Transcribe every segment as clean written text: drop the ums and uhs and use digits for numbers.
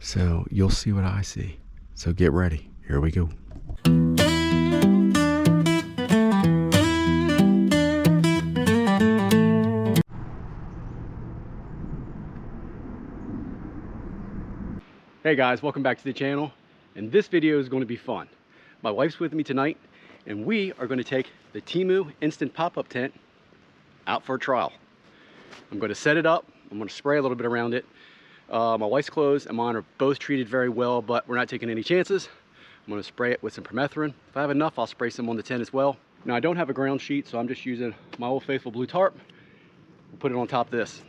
So you'll see what I see. So get ready. Here we go. Hey guys, welcome back to the channel. And this video is going to be fun. My wife's with me tonight, and we are going to take the Temu instant pop-up tent out for a trial. I'm going to set it up. I'm going to spray a little bit around it. My wife's clothes and mine are both treated very well, but we're not taking any chances. I'm going to spray it with some permethrin. If I have enough, I'll spray some on the tent as well. Now I don't have a ground sheet, so I'm just using my old faithful blue tarp. We'll put it on top of this.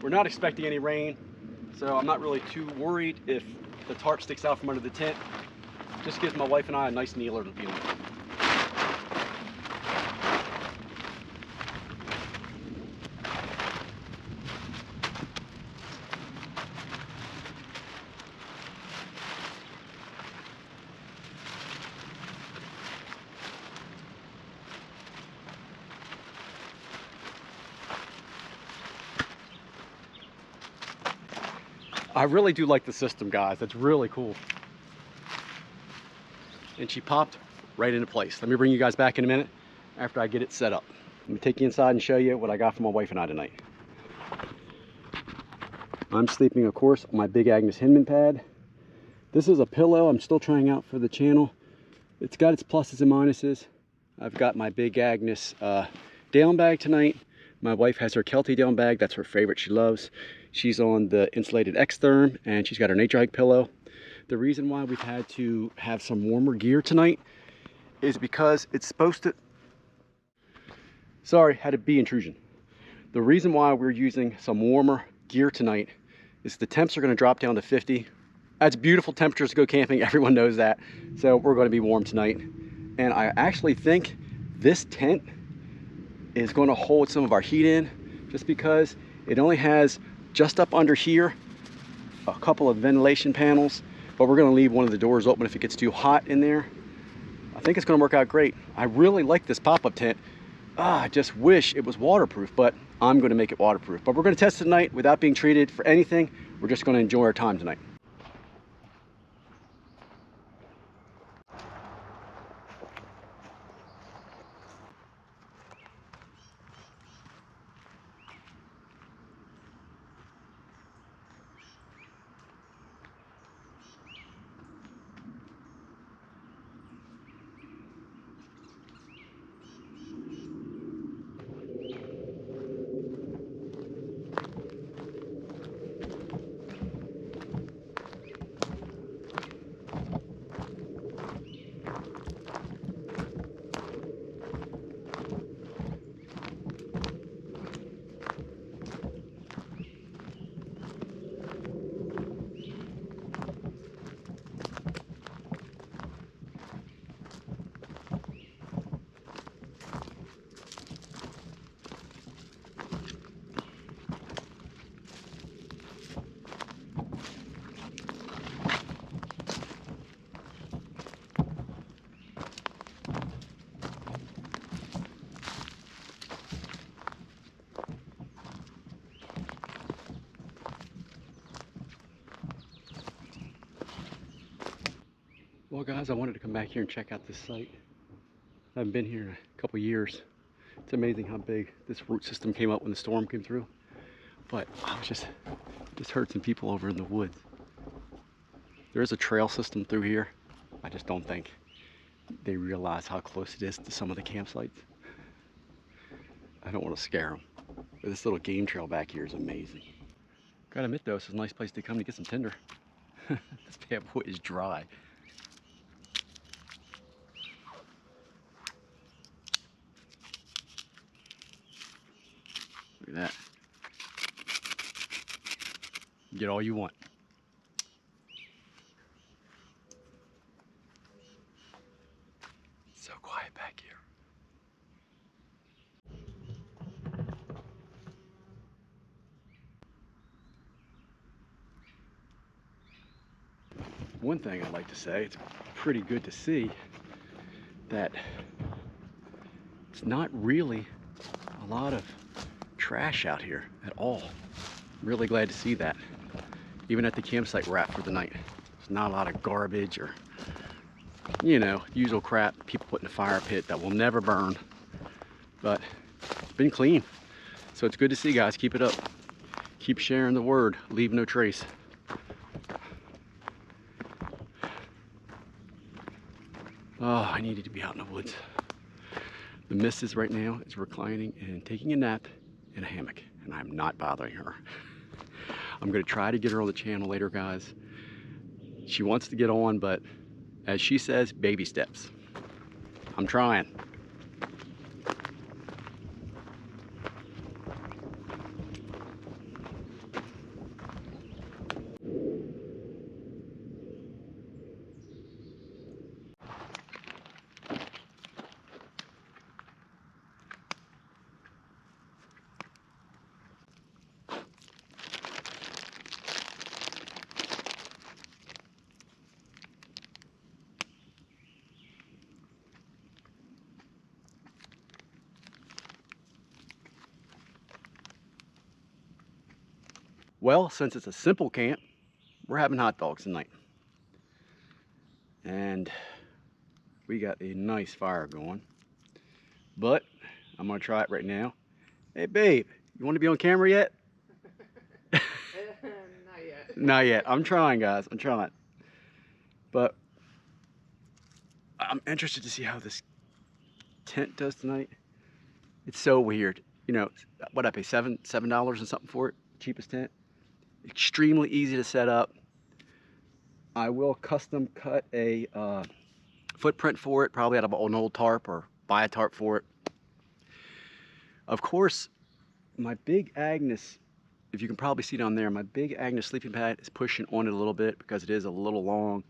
We're not expecting any rain, so I'm not really too worried if the tarp sticks out from under the tent. Just gives my wife and I a nice kneeler to be on. I really do like the system, guys. That's really cool. And she popped right into place. Let me bring you guys back in a minute after I get it set up. Let me take you inside and show you what I got for my wife and I tonight. I'm sleeping, of course, on my Big Agnes Hinman pad. This is a pillow I'm still trying out for the channel. It's got its pluses and minuses. I've got my Big Agnes down bag tonight. My wife has her Kelty down bag. That's her favorite. She loves. She's on the insulated X-Therm, and she's got her nature hike pillow. The reason why we've had to have some warmer gear tonight is because it's supposed to... Sorry, had a bee intrusion. The reason why we're using some warmer gear tonight is the temps are going to drop down to 50. That's beautiful temperatures to go camping. Everyone knows that. So we're going to be warm tonight. And I actually think this tent is going to hold some of our heat in, just because it only has just up under here a couple of ventilation panels, but we're going to leave one of the doors open if it gets too hot in there. I think it's going to work out great. I really like this pop-up tent. I just wish it was waterproof, but I'm going to make it waterproof. But we're going to test it tonight without being treated for anything. We're just going to enjoy our time tonight. Well guys, I wanted to come back here and check out this site. I haven't been here in a couple years. It's amazing how big this root system came up when the storm came through. But I was just heard some people over in the woods. There is a trail system through here. I just don't think they realize how close it is to some of the campsites. I don't want to scare them. But this little game trail back here is amazing. Gotta admit though, it's a nice place to come to get some tinder. This bad boy is dry. Look at that. Get all you want. So quiet back here. One thing I'd like to say, it's pretty good to see that it's not really a lot of trash out here at all. I'm really glad to see that. Even at the campsite we're at for the night, there's not a lot of garbage or, you know, usual crap people put in a fire pit that will never burn. But it's been clean. So it's good to see, guys. Keep it up. Keep sharing the word. Leave no trace. Oh, I needed to be out in the woods. The missus right now is reclining and taking a nap in a hammock, and I'm not bothering her. I'm gonna try to get her on the channel later, guys. She wants to get on, but as she says, baby steps. I'm trying. Well, since it's a simple camp, we're having hot dogs tonight. And we got a nice fire going. But I'm gonna try it right now. Hey babe, you wanna be on camera yet? Not yet. Not yet. I'm trying, guys. I'm trying. But I'm interested to see how this tent does tonight. It's so weird. You know, what I pay $7 and something for it. Cheapest tent. Extremely easy to set up. I will custom cut a footprint for it, probably out of an old tarp, or buy a tarp for it. Of course, my big Agnes, if you can probably see down there, my big Agnes sleeping pad is pushing on it a little bit because it is a little long.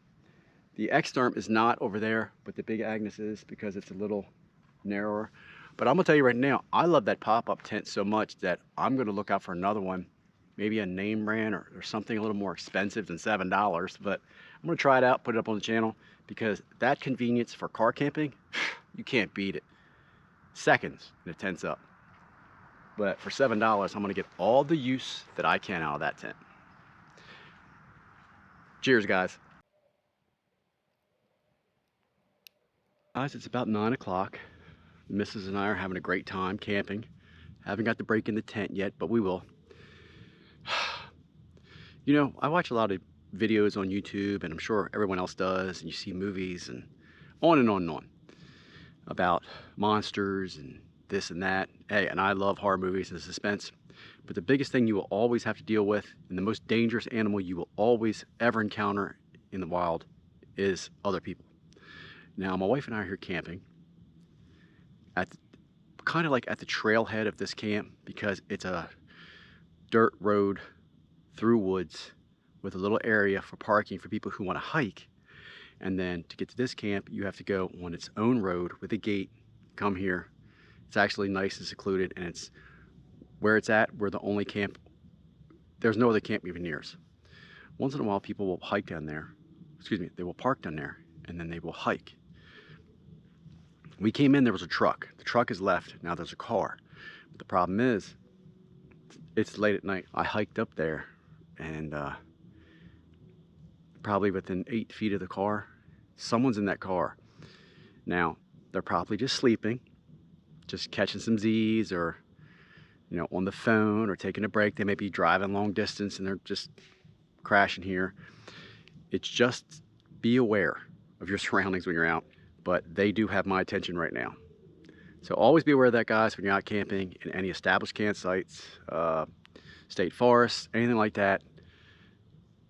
The Exterm is not over there, but the big Agnes is because it's a little narrower. But I'm gonna tell you right now, I love that pop-up tent so much that I'm gonna look out for another one, maybe a name brand or something a little more expensive than $7. But I'm gonna try it out, put it up on the channel, because that convenience for car camping, you can't beat it. Seconds and the tent's up. But for $7, I'm gonna get all the use that I can out of that tent. Cheers, guys. Guys, it's about 9 o'clock. The missus and I are having a great time camping. Haven't got to break in the tent yet, but we will. You know, I watch a lot of videos on YouTube, and I'm sure everyone else does, and you see movies and on and on and on about monsters and this and that. Hey, and I love horror movies and suspense, but the biggest thing you will always have to deal with, and the most dangerous animal you will always ever encounter in the wild, is other people. Now, my wife and I are here camping at kind of like at the trailhead of this camp, because it's a dirt road through woods with a little area for parking for people who want to hike. And then to get to this camp, you have to go on its own road with a gate. Come here. It's actually nice and secluded, and it's where it's at. We're the only camp. There's no other camp even near us. Once in a while, people will hike down there. Excuse me, they will park down there, and then they will hike. We came in, there was a truck. The truck is left. Now there's a car. But the problem is, it's late at night. I hiked up there, and probably within 8 feet of the car, someone's in that car. Now, they're probably just sleeping, just catching some Z's, or, you know, on the phone, or taking a break. They may be driving long distance and they're just crashing here. It's just, be aware of your surroundings when you're out, but they do have my attention right now. So always be aware of that, guys, when you're out camping in any established campsites, state forests, anything like that.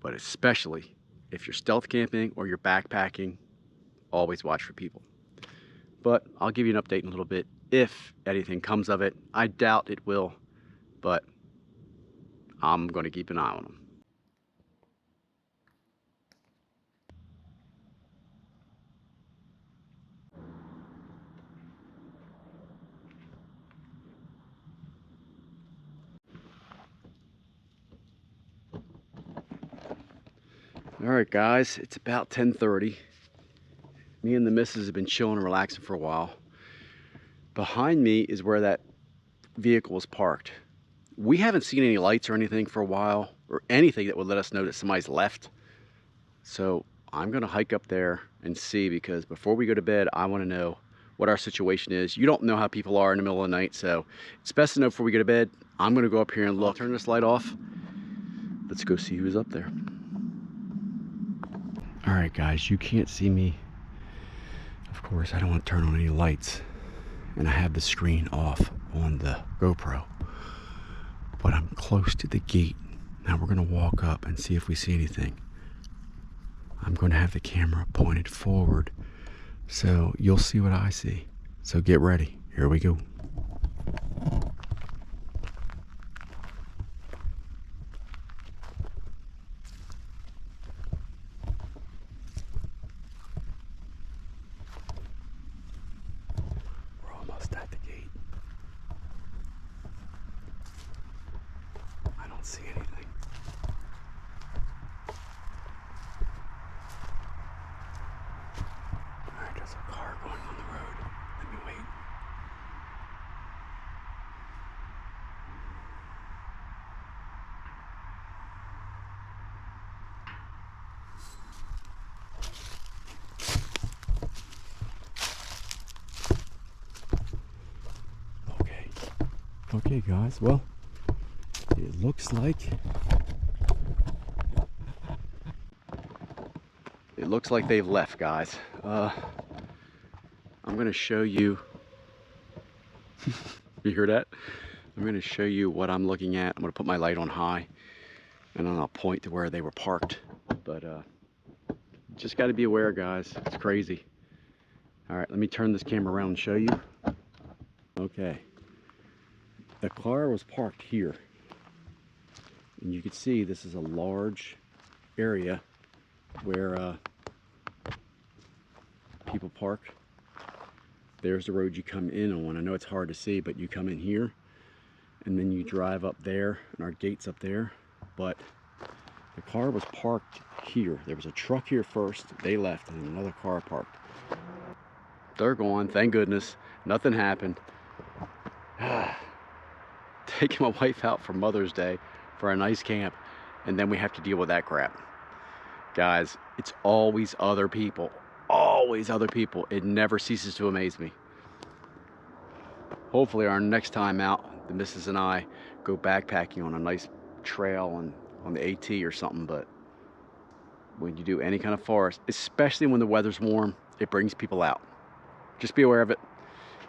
But especially if you're stealth camping or you're backpacking, always watch for people. But I'll give you an update in a little bit if anything comes of it. I doubt it will, but I'm going to keep an eye on them. All right, guys, it's about 10:30. Me and the missus have been chilling and relaxing for a while. Behind me is where that vehicle is parked. We haven't seen any lights or anything for a while, or anything that would let us know that somebody's left. So I'm gonna hike up there and see, because before we go to bed, I wanna know what our situation is. You don't know how people are in the middle of the night, so it's best to know before we go to bed. I'm gonna go up here and look. Turn this light off. Let's go see who's up there. All right, guys, you can't see me. Of course, I don't want to turn on any lights, and I have the screen off on the GoPro, but I'm close to the gate. Now we're gonna walk up and see if we see anything. I'm gonna have the camera pointed forward, so you'll see what I see. So get ready, here we go. We're almost at the gate. I don't see anything. Alright, there's a car going on the road. Let me wait. Okay guys, well, it looks like they've left, guys. I'm gonna show you. You hear that? I'm gonna show you what I'm looking at. I'm gonna put my light on high, and then I'll point to where they were parked. But just got to be aware, guys. It's crazy. All right, let me turn this camera around and show you. Okay, the car was parked here, and you can see this is a large area where people park. There's the road you come in on. I know it's hard to see, but you come in here and then you drive up there, and our gate's up there. But the car was parked here. There was a truck here first, they left, and another car parked. They're gone, thank goodness. Nothing happened. Taking my wife out for Mother's Day for a nice camp, and then we have to deal with that crap. Guys, it's always other people. Always other people. It never ceases to amaze me. Hopefully our next time out, the missus and I go backpacking on a nice trail and on the AT or something. But when you do any kind of forest, especially when the weather's warm, it brings people out. Just be aware of it.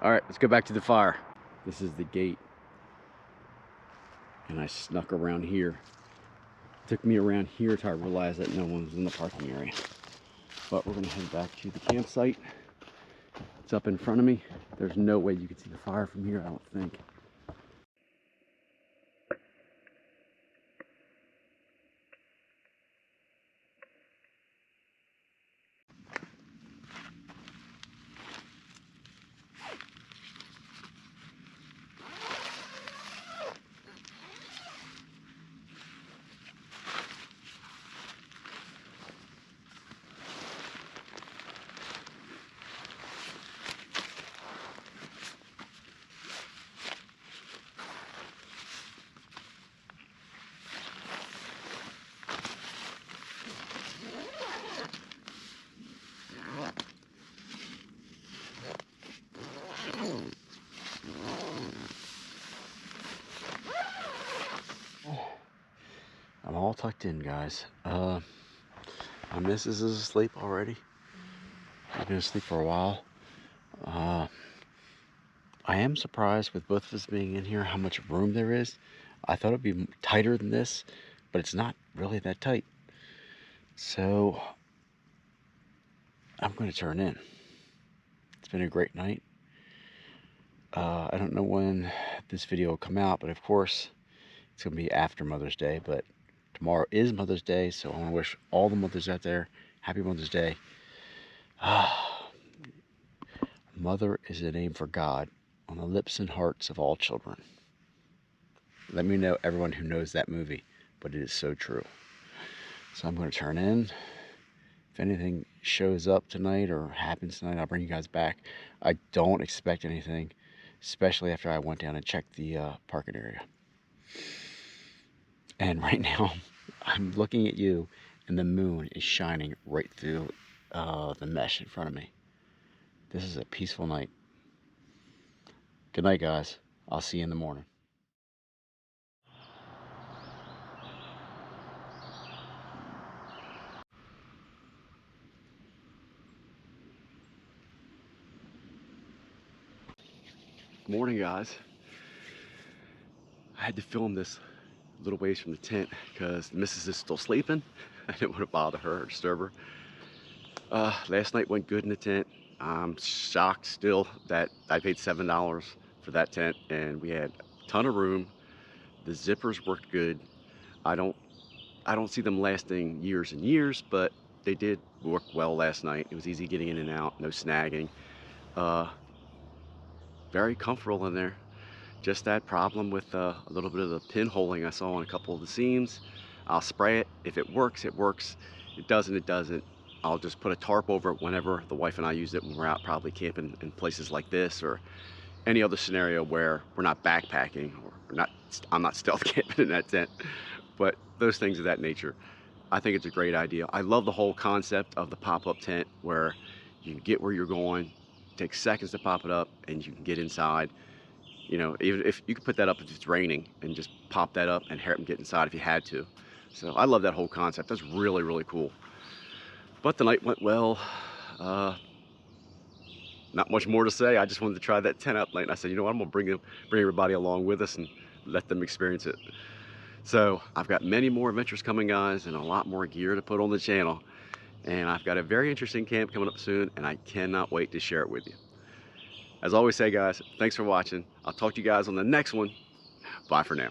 All right, let's go back to the fire. This is the gate, and I snuck around here. It took me around here till I realized that no one was in the parking area. But we're gonna head back to the campsite. It's up in front of me. There's no way you can see the fire from here, I don't think. I'm all tucked in, guys. My missus is asleep already. She's been asleep for a while. I am surprised with both of us being in here how much room there is. I thought it'd be tighter than this, but it's not really that tight. So I'm going to turn in. It's been a great night. I don't know when this video will come out, but of course it's going to be after Mother's Day. But tomorrow is Mother's Day, so I want to wish all the mothers out there happy Mother's Day. Mother is a name for God on the lips and hearts of all children. Let me know, everyone who knows that movie, but it is so true. So I'm going to turn in. If anything shows up tonight or happens tonight, I'll bring you guys back. I don't expect anything, especially after I went down and checked the parking area. And right now, I'm looking at you, and the moon is shining right through the mesh in front of me. This is a peaceful night. Good night, guys. I'll see you in the morning. Morning, guys. I had to film this a little ways from the tent because the missus is still sleeping. I didn't want to bother her or disturb her. Last night went good in the tent. I'm shocked still that I paid $7 for that tent, and we had a ton of room. The zippers worked good. I don't see them lasting years and years, but they did work well last night. It was easy getting in and out, no snagging. Uh, Very comfortable in there. Just that problem with a little bit of the pinholing I saw on a couple of the seams. I'll spray it. If it works, it works. It doesn't, it doesn't. I'll just put a tarp over it whenever the wife and I use it when we're out probably camping in places like this or any other scenario where we're not backpacking or I'm not stealth camping in that tent. But those things of that nature. I think it's a great idea. I love the whole concept of the pop-up tent where you can get where you're going, take seconds to pop it up, and you can get inside. You know, even if you could put that up if it's raining and just pop that up and help them get inside if you had to. So I love that whole concept. That's really, really cool. But the night went well. Not much more to say. I just wanted to try that tent out tonight. And I said, you know what, I'm gonna bring everybody along with us and let them experience it. So I've got many more adventures coming, guys, and a lot more gear to put on the channel. And I've got a very interesting camp coming up soon, and I cannot wait to share it with you. As I always say, guys, thanks for watching. I'll talk to you guys on the next one. Bye for now.